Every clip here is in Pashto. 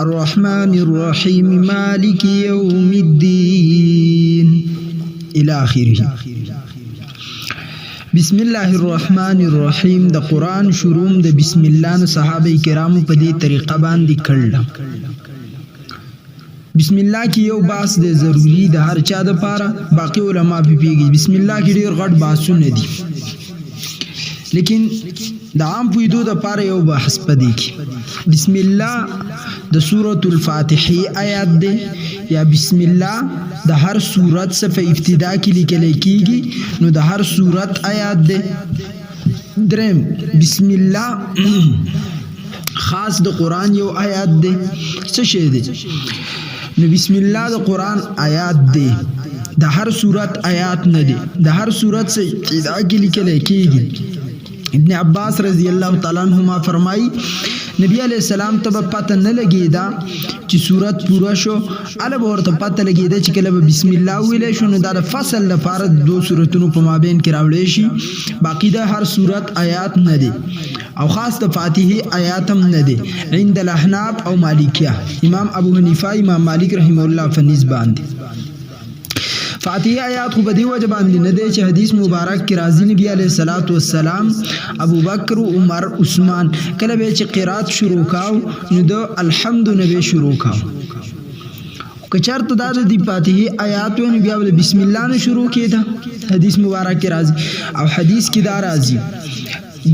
الرحمن الرحیم مالک یوم الدین الى آخره. بسم الله الرحمن الرحیم د قرآن شروع د بسم الله نو صحابه کرامو په دې طریقه باندې کړل. بسم الله کې یو باس د ضروری د هر چا د پاره، باقی علما په پیږي بسم الله کې ډیر غټ باسونه دي، لیکن د عام پویدو د پاره یو بحث پدې کې بسم الله د سورۃ الفاتحه آیات دی یا بسم الله د هر سورت څخه ابتدا کې لیکل کېږي، نو د هر سورت آیات دی. درم بسم الله خاص د قرآن یو آیات دی. څه شی دی؟ نو بسم الله د قرآن آیات دی، د هر سورت آیات نه دی، د هر سورت څخه ابتدا کې لیکل کېږي. ابن عباس رضی الله تعالی عنہما فرمائی نبی علیہ السلام ته پته نه لګیدا چې سورت پورا شو، البته ورته پته لګیدا چې کله بسم الله ویل شو نو دا د فصل لپاره دو سورتونو په مابین کې راوړل شي. باقی د هر سورت آیات نه دي او خاص د فاتحه آیات هم نه دي عند الاحناف او مالکیه، امام ابو حنیفه امام مالک رحم الله فنیز باندې. فاتحه آیات خو په دی وجه باندې نه دی چې حدیث مبارک کې راځي نبی علیه الصلاۃ والسلام ابو بکر عمر عثمان کله به چې قرات شروع کاو نو د الحمد نبی شروع کاو. کچرته دا د فاتحه آیات ونه بیا بسم الله نه شروع کېده، حدیث مبارک کې راځي او حدیث کې دا راځي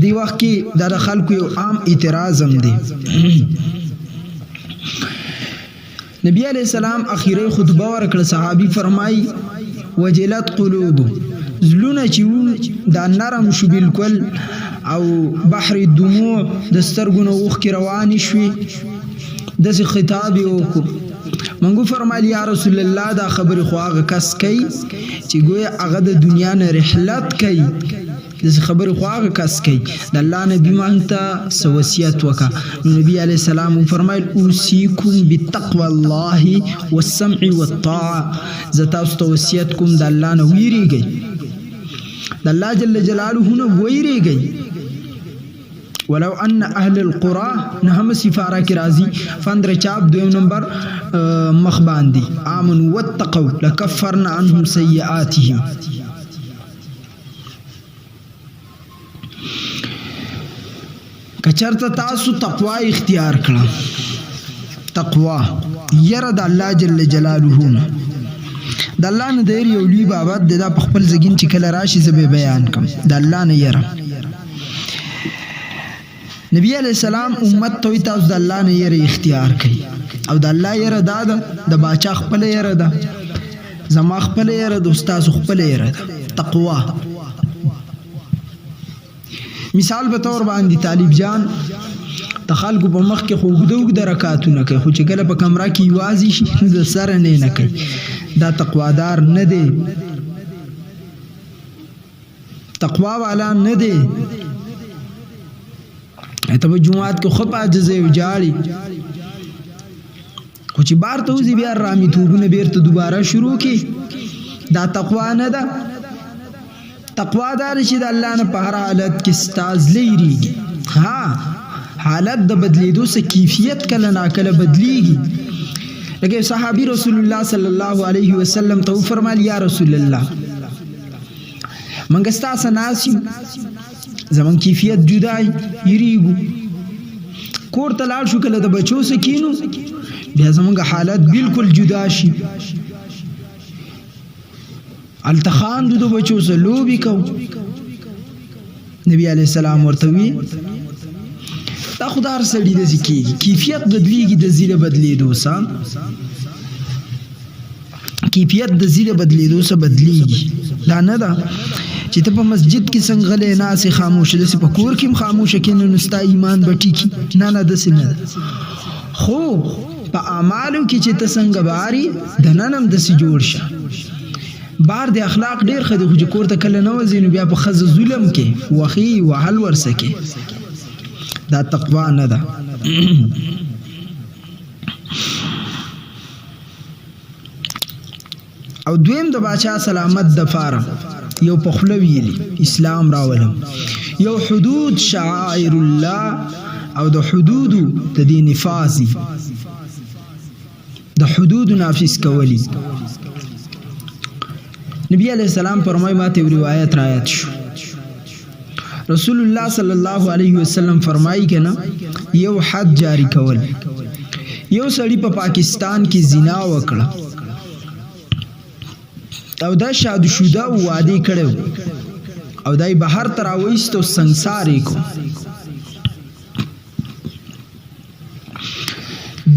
دی وخت کې د خلکو یو عام اعتراض هم دی. نبی علیہ السلام اخیری خطبه ورکړه، صحابي فرمای وجلت قلوب زلونه چې دا نرم شو بالکل او بحر الدموع د سترګونو اوښکې روانې شوې. داسې خطاب یې وکړو. منګو فرمایل یا رسول الله دا خبرې خو هغه کس کوي چې ګویا هغه د دنیا نه رحلت کوي، داسې خبرې خو هغه کس کوي. د الله نبي موږ ته څه وصیت وکړه، نو نبي علیه السلام فرمایل اوصیکم بتقوى الله والسمع والطاعه، زه تاسو ته وصیت کوم د الله نه ویریږئ، د الله جل جلاله نه ویریږئ. ولو ان اهل القرى نهم سفاره کی راضی فندر چاپ 2 نمبر مخ باندې امن واتقوا لكفرنا عنهم سیئاتهم. کچرته تاسو تقوا اختیار کړه، تقوا یره د الله جل جلاله نه، د الله نه د یو لوی بابت د خپل زګین چې کله راشي زه به بیان کوم. د الله نه یره نبی علیہ السلام امت ته تاسو د الله نه یره اختیار کړئ او د الله یره دا د باچا خپل یره ده، زما خپل یره د استاد خپل یره ده. تقوا مثال به تور باندې طالب جان د خلکو په مخ کې خوګدوګ د رکعاتونه کوي، خو چې کله په کمره کې یوازې شي د سره نه کوي، دا تقوادار نه دی، تقوا والا نه دی. ته په جمعات کې خو په عجزه وجاړي، خو چې بار ته وځي بیا رامي توبونه بیرته دوباره شروع کی، دا تقوا نه ده. تقوا دار چې د الله نه په هر حالت کې ستاز لريږي. ها حالت د بدلیدو سه کیفیت کله نا کله بدلیږي. لکه صحابي رسول الله صلی الله علیه وسلم ته فرمایل یا رسول الله منګ ستا سناسي زمون کیفیت جدای یریګو، کور ته لاړ شو کله د بچو سکینو بیا زمونږ حالت بالکل جدا شي. التخان دو بچو سره لوبي کو. نبی علیہ السلام ورته وی دا خدای سړي د ذکی کیفیت بدلیږي، د زیله بدلیدو سره کیفیت د زیله بدلیدو سره بدلیږي. دا نه ده چې ته په مسجد کې څنګه غلې ناس خاموش دي، په کور کې خاموش کینې نو ستا ایمان بټی کی نه نه د سینه، خو په اعمالو کې چې ته څنګه باري د ننم د سی جوړ شه. بار د اخلاق ډیر خدي خو کور ته کله نه وځي نو بیا په خز ظلم کې وخی وحل ورسکه، دا تقوا نه ده. او دویم د باچا سلامت د فاره یو پخله ویلی اسلام راولم، یو حدود شعائر الله او د حدود د دین نفاذي د حدود نافذ کولی. نبی علیہ السلام فرمای ماته روایت رايات شو رسول الله صلی الله علیه وسلم فرمایي کنه یو حد جاری کول. یو سړی په پاکستان کې زنا وکړه او دا شادو شوده واده کړو او دای بهر تراويستو سنگسارې کو.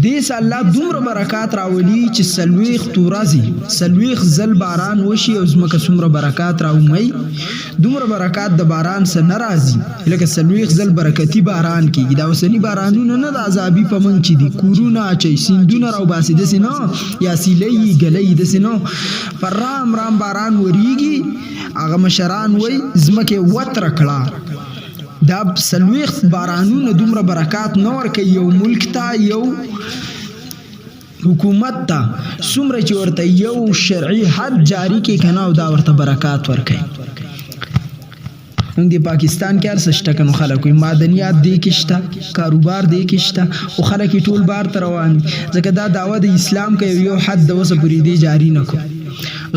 دیس الله دومره برکات راولي چې سلويخ تورازي سلويخ زل باران وشي او زمکه څومره برکات راومي. دومره برکات د باران سره ناراضي لکه سلويخ زل برکتی باران کیږي. دا وسنی بارانونه نه د عذابي پمن چي دي کورونه اچي سیندونه راو باسي د سينو یا سیلې غلې د سينو پر رام باران وريږي. هغه مشران وای زمکه وتر کړه. دا سلويخ بارانونه دومره برکات نور کوي یو ملک ته یو حکومت ته څومره چې ورته یو شرعي حد جاری کې کنه او دا ورته برکات ورکوي. موږ د پاکستان کې ارسشت کنو خلکو معدنیات دی کېشته کاروبار دی کېشته او خلک ټول بار تر روان ځکه دا دعوه د اسلام کې یو حد د وسه پوری دی جاری نکو.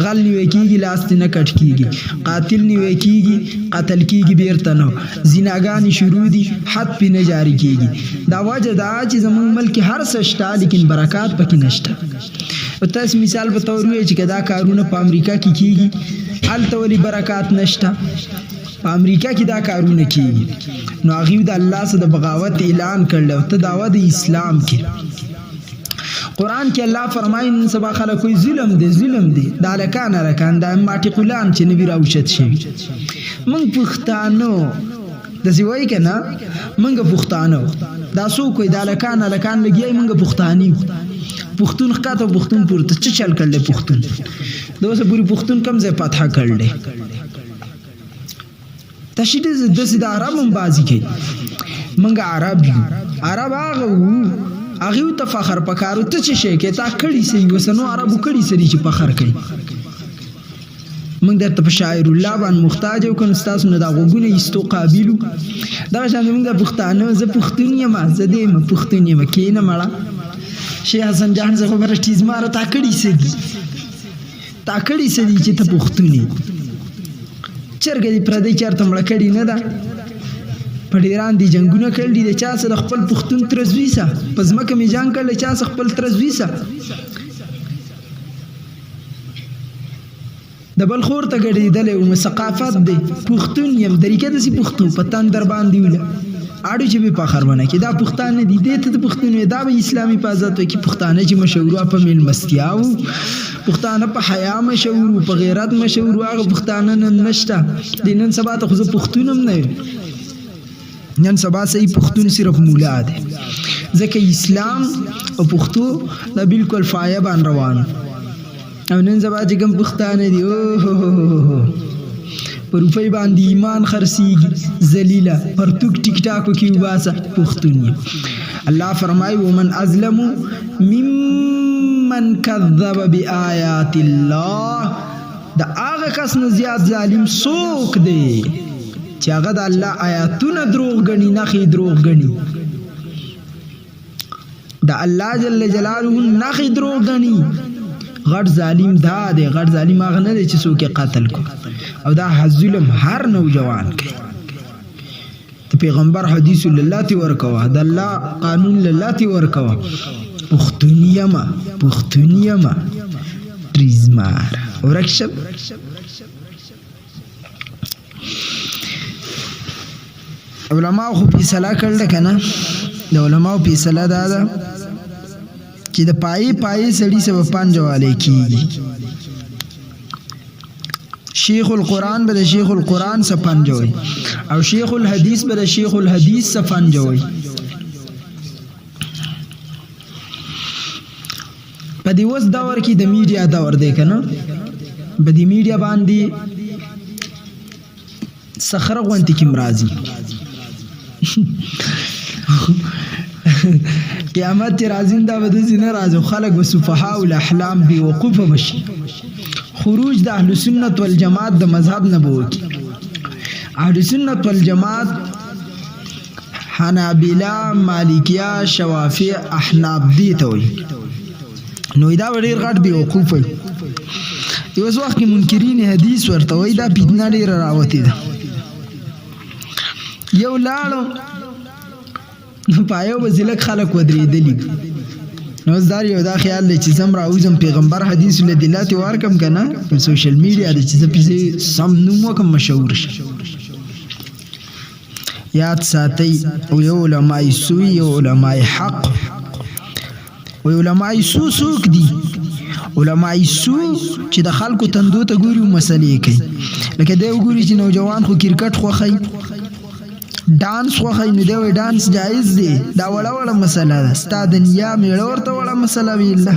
غل نیوي کیږي لاس نه کټ کیږي قاتل نیوي کیږي قتل کیږي بیرته نو زناګانی شروع دي حد په نه جاری کیږي. دا وجه دا چې زموږ ملک هر څه شته لیکن برکات پکې نشته. او تاسو مثال په تور وی چې دا کارونه په امریکا کې کیږي هلته ولی برکات نشته. په امریکا کې دا کارونه کیږي نو هغه د الله سره د بغاوت اعلان کړل او ته دعوه د اسلام کې. قرآن کې الله فرمایي نن سبا خلک کوئی ظلم دی دا لکان دا ماټی قلان چې نبی راوچت شي. موږ پښتانه د سوي کنه موږ پښتانه دا سو کوئی دا لکان لګي موږ پښتاني پښتون ښکاته پښتون پورته چې چل کړل پښتون دوسه پوری پښتون کم ځای فتح کړل. تشید د سید عرب هم بازی کوي. موږ عرب هغه هغه ته فخر پکارو ته چې شي کې تا کړي سي وسنو عربو کړي سړي چې فخر کوي. موږ درته په شاعر الله باندې محتاج او کوم تاسو نه دا غوګونه ایستو قابلیو دا چې موږ د پښتانه ز پښتون یم زه دې م پښتون یم کینه مړه شي حسن جان زه خبره تیز مار تا کړي سي چې ته پښتوني چرګې پردې چرته مړه کړي نه ده. په ډیران دي جنگونه کړل دي چا سره خپل پښتون ترزویسه پزماکه می جنگ کړل چا سره خپل ترزویسه د بل خور ته ګډې دلې او ثقافت دی پښتون یم طریقې د سي پښتو پتان در باندې ویل اړو چې به پخرونه کې دا پښتانه دي دته پښتون دا به اسلامي پازات کې پښتانه چې مشهور په مل مستیاو پښتانه په حیا مشهور په غیرت مشهور هغه پښتانه نشته دینن سبا ته خو پښتونم نه نن سبا صحیح پښتون صرف مولا دی ځکه اسلام او پښتو دا بالکل فایه باندې روان او نن سبا چې کوم پښتانه دي او پر روپۍ باندې ایمان خرڅيږي ذلیله پر ټیک ټاکو کې وباسه پښتون. الله فرمایي ومن ازلم ممن كذب بآيات الله دا هغه کس نه زیات ظالم څوک دی چې هغه د الله آیاتونه دروغ غني نه خې دروغ غني د الله جل جلاله نه خې دروغ غني. غټ ظالم دا دی غټ ظالم هغه نه دی چې څوک قتل کو او دا ظلم هر نوجوان کوي. ته پیغمبر حدیث الله تی ورکوه د الله قانون الله تی ورکوه پښتونیما تریزمار ورکشب علماء خو فیصله کړل کنه د علماء فیصله دا ده چې د پای سړي سبب پنځواله کیږي. شیخ القرآن به د شیخ القرآن څخه پنځوي او شیخ الحدیث به د شیخ الحدیث څخه پنځوي. په دې وس دور کې د میډیا دور دی کنه په دې میډیا باندې صخره غونتی کې مرাজি قیامت رازین دا بده زینه راځو خلق وسفها او الاحلام بي وقوف بشي. خروج د اهل سنت والجماعت د مذهب نه بوکی. اهل سنت والجماعت حنابلہ مالکیہ شوافی احناف دی ته وي نو دا ډېر غټ بیوقوف وي. یو وخت کې منکرین حدیث ورته وایي دا فتنه ډېره راوتې ده. یو لاړو نو په یو به لږ خلک ودرېدلي. نو اوس دا خیال دی چې زم راوځم پیغمبر حدیث له دلاتې ورکم که نه په سوشل میډیا دی چې زه پسې سم نوم وکړم مشهور شم. یاد ساتئ او یو علماء سو یو علماء حق. و علماء سو څوک دي؟ علماء سو چې د خلکو تندو ته ګوري او مسلې کوي. لکه دی وګوري چې نوجوان خو کرکټ خوښوي، ډانس خوښوي، نو دی وایي ډانس جایز دی، دا وړه وړه مسله ده. ستا د نیا میړه ورته وړه مسله ویله.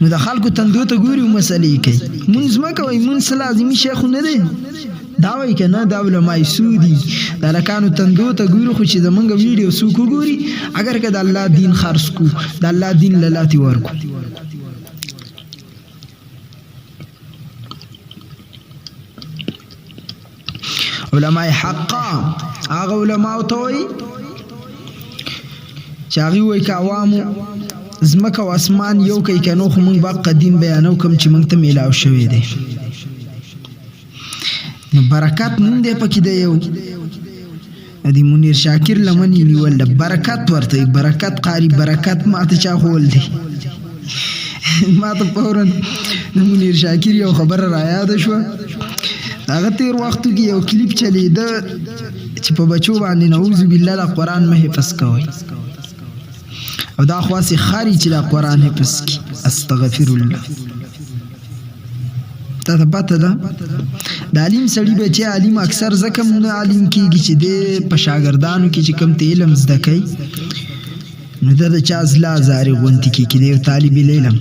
نو د خلکو تندو ته ګوري او مسلې کوي. مونځ مه کوئ، مونځ څه لازمي شی خو نه دی. دا وایي که نه دا علماء سو دي، د هلکانو تندو ته ګورو، خو چې زمونږ ویډیو څوک وګوري اگر که د الله دین خرڅ کړو، د الله دین له لاتې ورکړو. علماء حقا هغه علماو ته وایي چې هغوی وایي که عوامو ځمکه او اسمان یو کوي که نو، خو موږ به قدیم بیانو کوم چې موږ ته میلاو شوی دی. نو برکت نوم دی پکې د یو د منیر شاکر لمنې نیول ده. برکت ورته برکت قاری برکت ما ته چا ښوول دی؟ ما ته فورا د منیر شاکر یو خبره رایاده شوه. هغه تیر وختو کې یو کلیپ چلیده چې په بچو باندې نعوذ بالله د قرآن مه حفظ کوئ، او دا خواسې خاري چې د قرآن حفظ کړي. استغفر الله. تا ته پته ده د عالم سړي بچی عالم اکثر ځکه نه عالم کېږي چې د په شاګردانو کې چې کوم ته علم زده کوي نو د چا زلا زارې غونتې کې د یو طالب العلم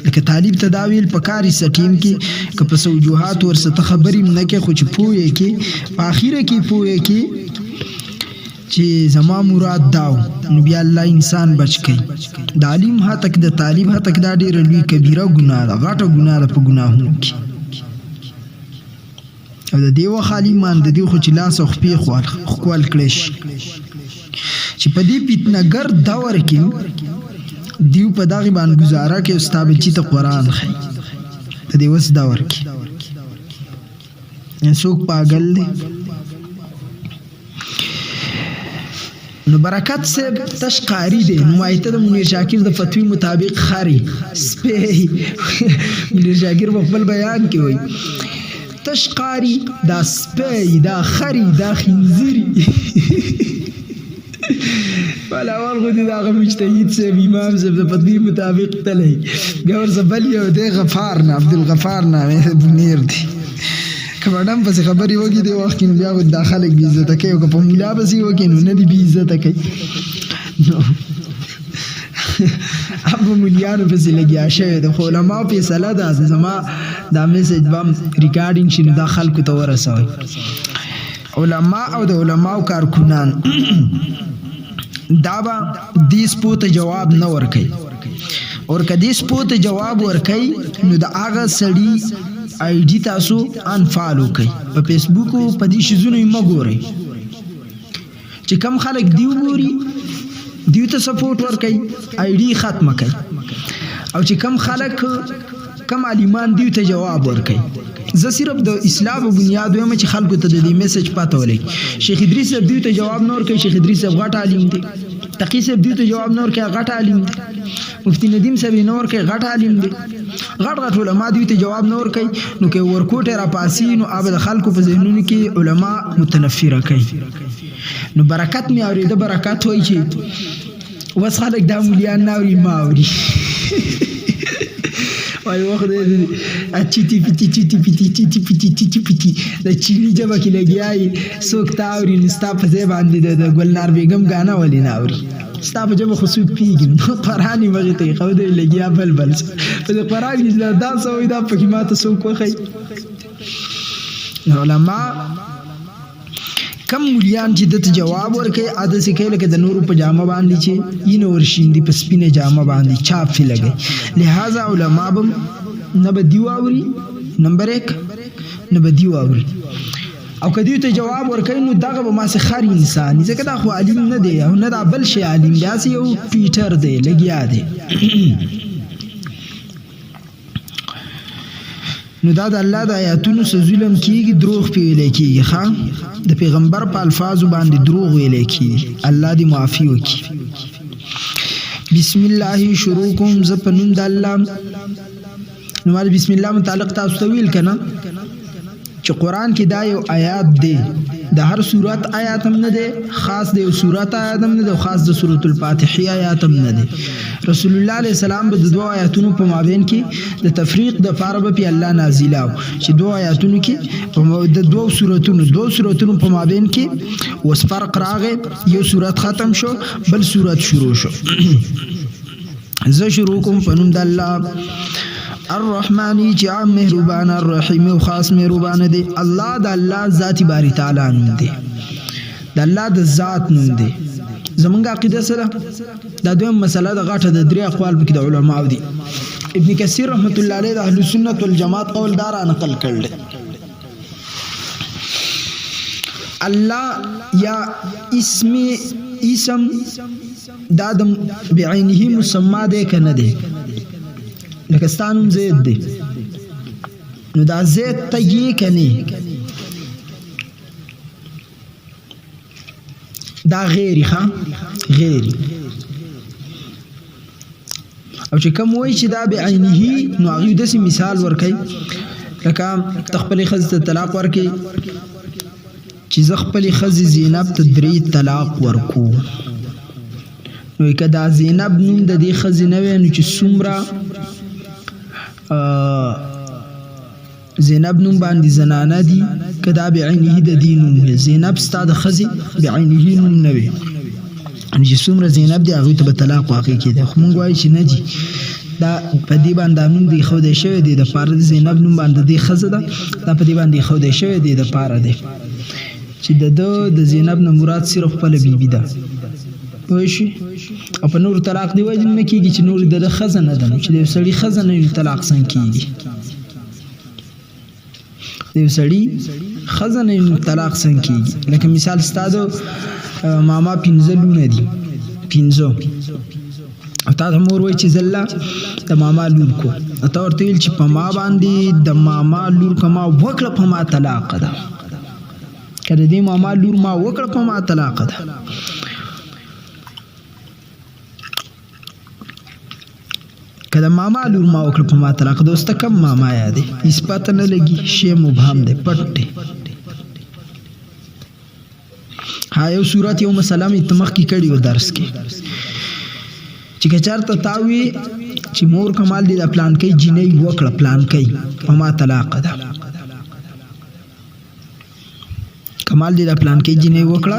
لکه طالب ته دا ویل پکار یې سټیم کې که په څه وجوهات ورڅه خبرې نه کوې، خو چې پوه یې کې په اخره کې پوه یې کې چې زما مراد داو، نو بیا الله انسان بچ کوي. د عالم هتک د طالب هتک دا ډېره لوی کبیره ګناه ده، غټه ګناه ده په ګناهونو کې. او د دې وخت عالمان د دې خو چې لاس او خپې ښکول کړی شي چې په دې فتنهګر دور کې دیو په دغې باندې ګزاره کوي او ستا بچي ته قرآن ښایي. په دې اوس دور کې څوک پاګل دی؟ نو برکت صاحب تش قاری دی، نمایته د منیر شاکر د فتوی مطابق خری سپی. منیر شاکر په خپل بیان کې وایي تش قاری دا سپی دا خری دا خنزیری. والا اول خو دې د هغه مجتهد صاحب امام صاحب د فتوی مطابق تلی، بیا ورڅه بل یو دی غفار نه عبدالغفار نه منیر دی. که مډم پسې خبرې وکړي دې وخت کې نو بیا خو دا خلک بې عزته کوي، او که په ملا پسې وکړي نو نه دي بې عزته کوي. نو اب ملیانو پسې لګیا شوی ده، خو علماو فیصله ده زما دا میسج به ریکارډینګ شي نو دا خلکو ته ورسوئ. علما او د علماو کارکنان دا به دې سپو ته جواب نه ورکوي، او که دې سپو ته جواب ورکوي نو د هغه سړي آئی ڈی تاسو انفالو کئی. په فیسبوک په دې شیزونو یې مه ګورئ چې کم خلک دیو ګوري دیو ته سپورټ ورکوي، آئی ډي ختمه کوي، او چې کم خلک کم عالمان دیو ته جواب ورکوي. زه صرف د اسلام او بنیاد وایم چې خلکو ته د دې میسج پاته ولګي. شیخ ادریس صاحب دیو ته جواب نه ورکوي، شیخ ادریس صاحب غټ عالم دی. تقی صاحب دیو ته جواب نه ورکوي، غټ عالم دی. مفتی ندیم صاحب نه ورکوي، غټ عالم دی. غټ غټ علما دیو ته جواب نه ورکوي، نو که ورکوټه را پاسي نو اب د خلکو په ذهنونو کې علما متنفره کوي. نو برکت می اورېده، برکت وایي چې وس خلک دا مولیان نه اوري ما اوري. وای وخت چیټی پیټی چیټی پیټی چیټی پیټی چیټی پیټی د چینی جبه کې لګیای څوک تا اوري نستا په ځای باندې د ګلنار بیگم غانا ولې نه اوري، ستا په جبه خو څوک پیږي. قرآن مغې ته خو دې لګیا بل په قرآن کې دا سوې دا پکې ماته څوک وخی. علما کم مولیان چې دته جواب ورکوي اده سې کوي لکه د نورو په جامه باندې چې اینه ورشیندي په سپینه جامه باندې چاپ فی لګي. لہذا علما به نه به دیو اوري، نمبر 1 نه به دیو اوري، او کدی ته جواب ورکړي نو دغه به ما سه خر انسان ځکه دا خو عالم نه دی او نه دا بل شي عالم دی اسی یو پیټر دی لګیا دی نو دا د الله د آیاتونو سره ظلم کیږي دروغ پیل کیږي ها د پیغمبر په الفاظ باندې دروغ ویل کیږي الله دې معافي وکړي بسم الله شروع کوم ز په نوم د الله نو مال بسم الله متعلق تاسو ته ویل کنه چې قران کې دا یو آیات دی د هر سورت آیات هم نه دی خاص د یو سورت آیات هم نه دی خاص د سورۃ الفاتحه آیات هم نه دی رسول الله علیه السلام به د دوه آیاتونو په مابین کې د تفریق د فارب په الله نازله چې دوه آیاتونو کې د دوه سوراتونو په مابین کې وس فرق راغی یو سورت ختم شو بل سورت شروع شو زه شروع کوم په نوم د الله الرحمن چې عام مهربان الرحیم او خاص مهربان دی الله د الله ذات باری تعالی نوم دی د الله د ذات نوم دی زمونږ عقیده سره دا دویم مسله د غاټه د درې اقوال په کې د علماء دي ابن کثیر رحمت الله علیه د اهل سنت والجماعت قول دار نقل کړل الله یا اسم دا د بعینه مسما دی کنه دی لکه ستانم زید دی نو دا زید ته یې کني دا غیری ها غیری او چې کوم وای چې دا بعینه نو هغه د مثال ورکي لکه تخپل خزه طلاق ورکي چې زخپل خزه زینب ته 3 طلاق ورکو نو کدا زینب نوم د دې خزه نه ویني چې څومره زینب نوم باندې زنانه دي کدا بعینه د دینوم زینب ستاد خزي بعینه نوم نه وي ان چې څومره زینب دی هغه ته په طلاق واقع کیده خو مونږ وایي چې نه دي دا په دې باندې نوم دی خو دې شوی دی د پاره زینب نوم باندې دی خزه ده دا په دې باندې خو دې شوی دی د پاره دی چې د زینب نه مراد صرف خپل بیبي ده پوښي او په نور طلاق دی وایي نه کیږي چې نور د خزنه ده چې د سړي خزنه طلاق څنګه کیږي د سړي خزنه طلاق څنګه کیږي لکه مثال ستاسو ماما 15 لونه دي 15 او تا د مور وای چې زله د ماما لور کو اته ورته ویل چې په ما باندې د ماما لور کما وکړه په ما طلاق ده کله دې ماما لور ما وکړه په ما طلاق ده کله ماما لور ما وکړه په ما طلاق دوست کم ماما یادې اثبات نه لګي شی مبهم ده پټ ها یو صورت یو مسله می تمخ کی کړي و درس کې چې چارته تاوي چې مور کمال دي د پلان کې جنې وکړه پلان کې په ما طلاق ده کمال دي د پلان کې جنې وکړه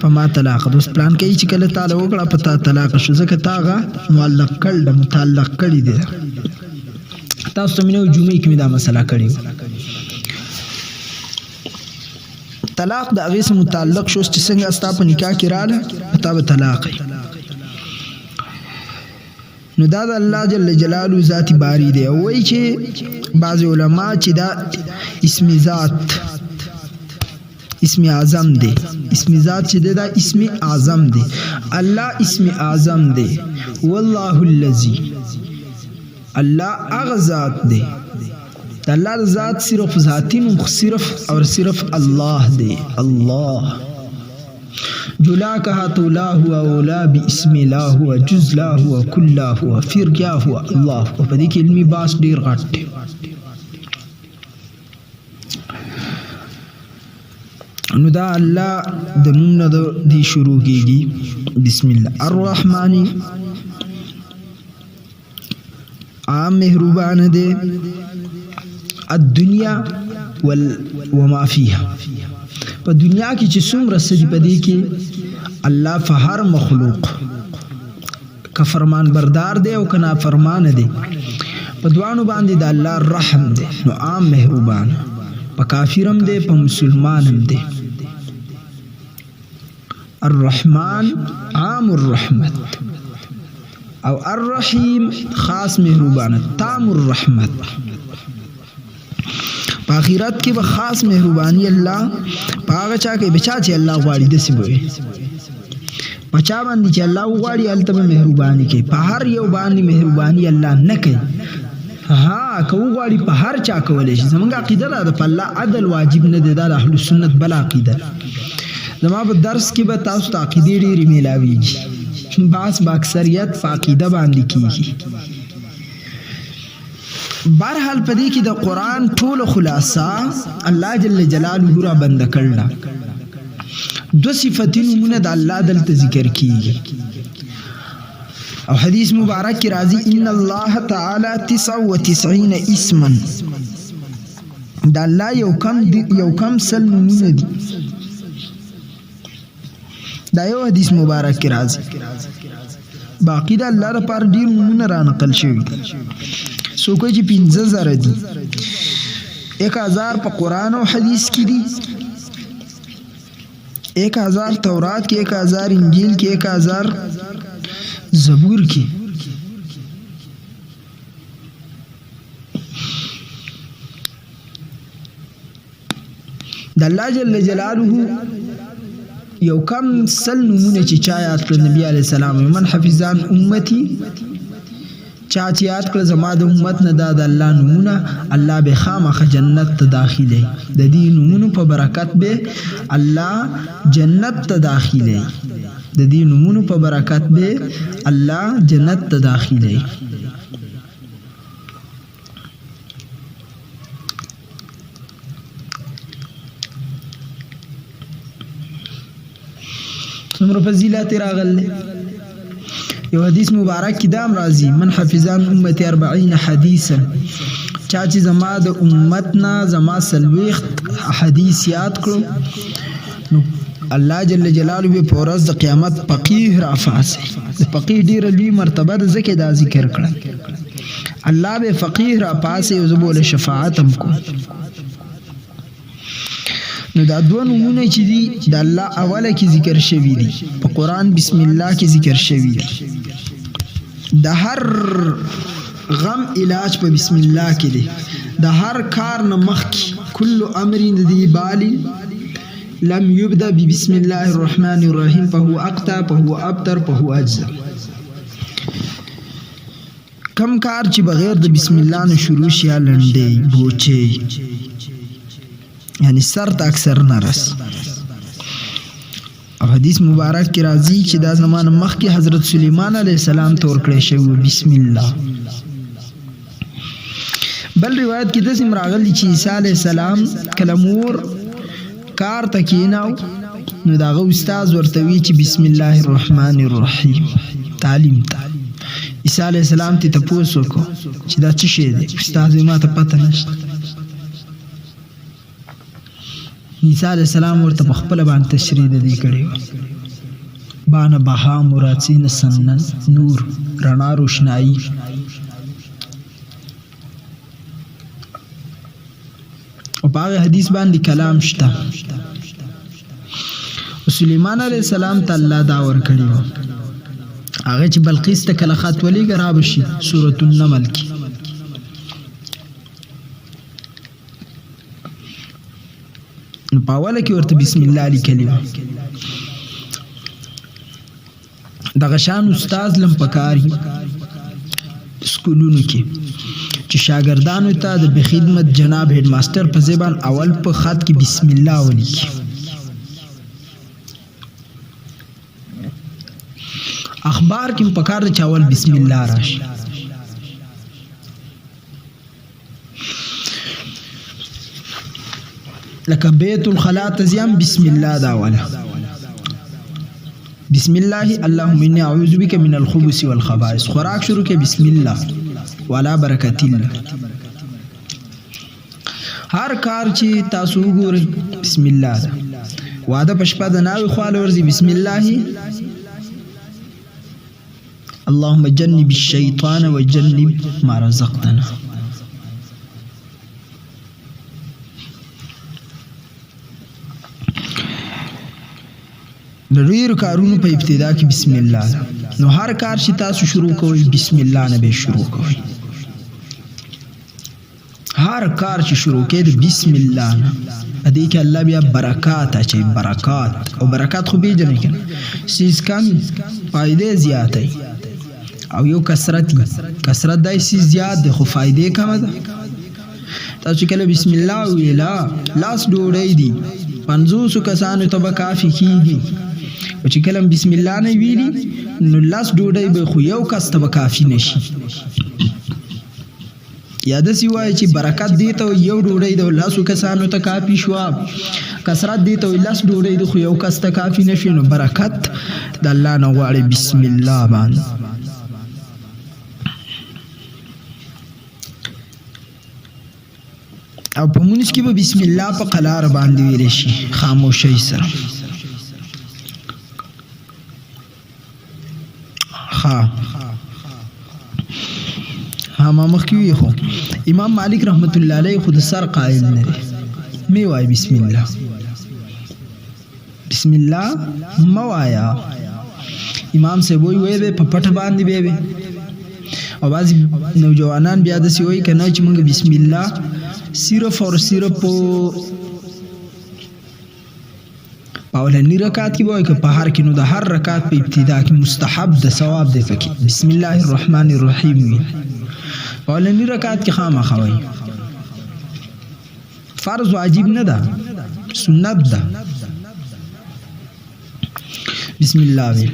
په ما طلاق دوست پلان کې چې کله تعالی وکړه په تا طلاق شو ځکه تاغه معلق کړل متعلق کړي دي تاسو ته مینو جمعې کې دا مسله کړي طلاق د هغه سره متعلق شو چې څنګه استا په نکاح کې رااله تا به طلاق نو دا د الله جل جلاله ذات باری دی او وایي چې بعض علما چې دا اسم اعظم دی اسم ذات چې دا اسم اعظم دی الله اسم اعظم دی والله الذی الله هغه ذات دی الله ذات صرف ذاتی نو صرف اور صرف الله دی الله جلا کہا تو لا ہوا اولا باسم لا ہوا جز لا ہوا کل لا ہوا پھر کیا ہوا اللہ ہوا پا دیکھ علمی باس دیر غٹ نو دا اللہ دنون دی شروع کی گی بسم اللہ الرحمن عام مہربان دے الدنیا وما فیها په دنیا کې چې څومره سجدي پدې کې الله فهر مخلوق که فرمان بردار دی او کنا فرمان دی په دوانو باندې د الله رحم دی نو عام مهربان په کافرم دی په مسلمانم دی الرحمن عام الرحمت او الرحیم خاص مهربان تام الرحمت په آخرت کې به خاص مهرباني الله پاغه چا کې بچا چې الله غواړي دسي وي بچا باندې چې الله غواړي الته مهرباني کوي په هر یو باندې مهرباني الله نه کوي ها کو غواړي په هر چا کولای شي زمونږ عقیده ده په الله عدل واجب نه دی دا اهل سنت بل عقیده زما په درس کې به تاسو ته عقیده ډېری ملاويږي باس با اکثریت په عقیده باندې کیږي بهرحال په دې کې د قران ټول خلاصہ الله جل جلاله را بند کړل دو صفاتونه مونږ د الله دلته ذکر کیږي او حدیث مبارک کی راضی ان الله تعالی 99 اسما دا الله یو کم سل نمونه دي دا یو حدیث مبارک کی راضی باقی دا الله لپاره ډیر نمونه را نقل شوی سو کوئی چې 15000 دي 1000 په قران او حدیث کې دي 1000 تورات کې 1000 انجیل کې 1000 زبور کې د الله جل جلاله یو کم سل نمونه چې چا یاد کړ نبی علیہ السلام من حفظان امتی چا چې یاد کړ زما د امت نه دا د الله نمونه الله به خامخ جنت ته داخلي د دې نمونه په برکت به الله جنت ته داخلي د دې نمونه په برکت به الله جنت ته داخلي څومره فضیلت راغله یو حدیث مبارک کې دام راځي من حفظان امتی 40 حدیثا چا چې زما د امتنا زما سلويخت حدیث یاد کړو نو الله جل جلاله به په ورځ د قیامت فقيه رافاسي د فقيه ډیره لوی مرتبه د ذکر دا ذکر کړل الله به فقيه رافاسي او زبول شفاعت هم کو نو دا دوه نمونه چې دي د الله اوله کې ذکر شوی دي په قران بسم الله کې ذکر شوی دي د هر غم علاج په بسم الله کې دي د هر کار نه مخکې کل امر ذی بال لم يبدا بسم الله الرحمن الرحيم فهو اقطع فهو ابتر فهو اجزا کم کار چې بغیر د بسم الله نه شروع شي لنډي بوچي یعنی سر تا اکثر نرس او حدیث مبارک کی راضی چې دا زمان مخ کی حضرت سلیمان علیہ السلام تور کړی شوی بسم الله بل روایت کې د سیم راغلی چې عیسی علیہ السلام کلمور کار تکیناو نو داغه استاد ورته وی چې بسم الله الرحمن الرحیم تعلیم عیسی علیہ السلام ته تاسو کو چې دا څه شی دی استاد ما ته پته نشته عیسی علیہ السلام ورته په خپل باندې تشریح دې کړی باندې بها مراتین سنن نور رڼا روشنايي او په حدیث باندې کلام شته سليمان علیہ السلام ته الله دا ور کړی هغه چې بلقیس ته کله خط ولېږه را بشي سورۃ النمل کې پاوله کې ورته بسم الله لیکلی دغه شان استاد لم پکاري سکولونو کې چې شاګردانو ته د خدمت جناب هډ ماستر په زبان اول په خط کې بسم الله ولیکي اخبار کې پکار د چاول بسم الله راشي لك بيت الخلاء تزيام بسم الله داولا بسم الله اللهم إني أعوذ بك من الخبث والخبائث خوراک شروع کې بسم الله وعلى برکت الله هر کار چې تاسو وګورئ بسم الله واده پښپا د ناوي خواله ورزي بسم الله اللهم جنب الشيطان وجنب ما رزقتنا د ډیرو کارونو په ابتدا کې بسم الله نو هر کار چې تاسو شروع کوئ بسم الله نه به شروع کوئ هر کار چې شروع کې د بسم الله نه ادي کې الله بیا برکات اچي برکات او برکات خو به جنې کنه سیس کم فائدې زیاتې او یو کثرت دای سی زیات د خو فائدې کم ده تاسو کله بسم الله ویلا لاس ډوړې دي 500 کسانو ته به کافی کیږي او چې کله بسم الله نه ویلي نو لاس ډوړې به خو یو کس ته به کافی نشي یاد سی وای چې برکت دی ته یو ډوړې د لاسو کسانو ته کافی شو کثرت دی ته لاس ډوړې د خو یو کس ته کافی نشي نو برکت د الله نه غواړي بسم الله باندې او په مونږ کې به بسم الله په قلار باندې ویل شي خاموشي سره ما مخکې خو امام مالک رحمت الله علیه خود سر قائل نه دی می وای بسم الله موایا امام سے وای په پټ باندې به او بعض نوجوانان بیا د سی وای کنه چې موږ بسم الله صرف اور صرف اولنی رکعت کې وای که په هر کې نو د هر رکعت په ابتدا کې مستحب د ثواب دی پکې بسم الله الرحمن الرحیم اولنی رکعت کې خامخا وای فرض واجب نه ده سنت ده بسم الله وی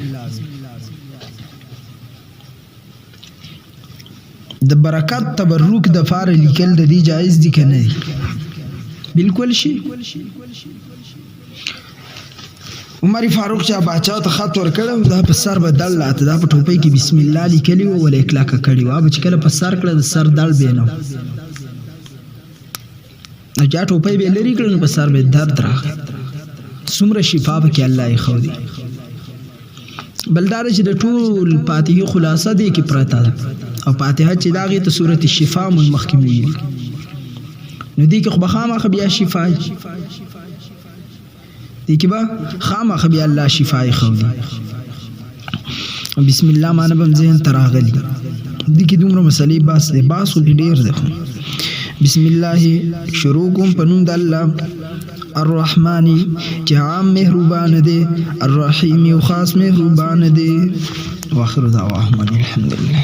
د برکات تبرک د فار لیکل د دې جایز دي کنه بالکل شي عمر فاروق چې باچا ته خط ورکړ دا په سر بدل لاته دا په ټوپۍ کې بسم الله لیکلی و ولې کلاک کړي و چې کله په سر کړه د سر دل بینو اجا ټوپۍ به لري کړه په سر به درد راغی څومره شفا به کې الله یې خو دی بلدار چې د ټول فاتحه خلاصه دی کې پراته ده او فاتحه چې داغه ته سورۃ الشفاء مخکې ویل نو دې کې خو بخامه بیا شفا دې کې با خامخ بیا الله شفای خو دی بسم الله معنی بم ذهن تراغلی دې کې دومره مسلې باس دي باسو ډېر ده بسم الله شروع کوم په نوم د الله الرحمن چې عام مهربان دی الرحیم یو خاص مهربان دی واخر دعواهم الحمدلله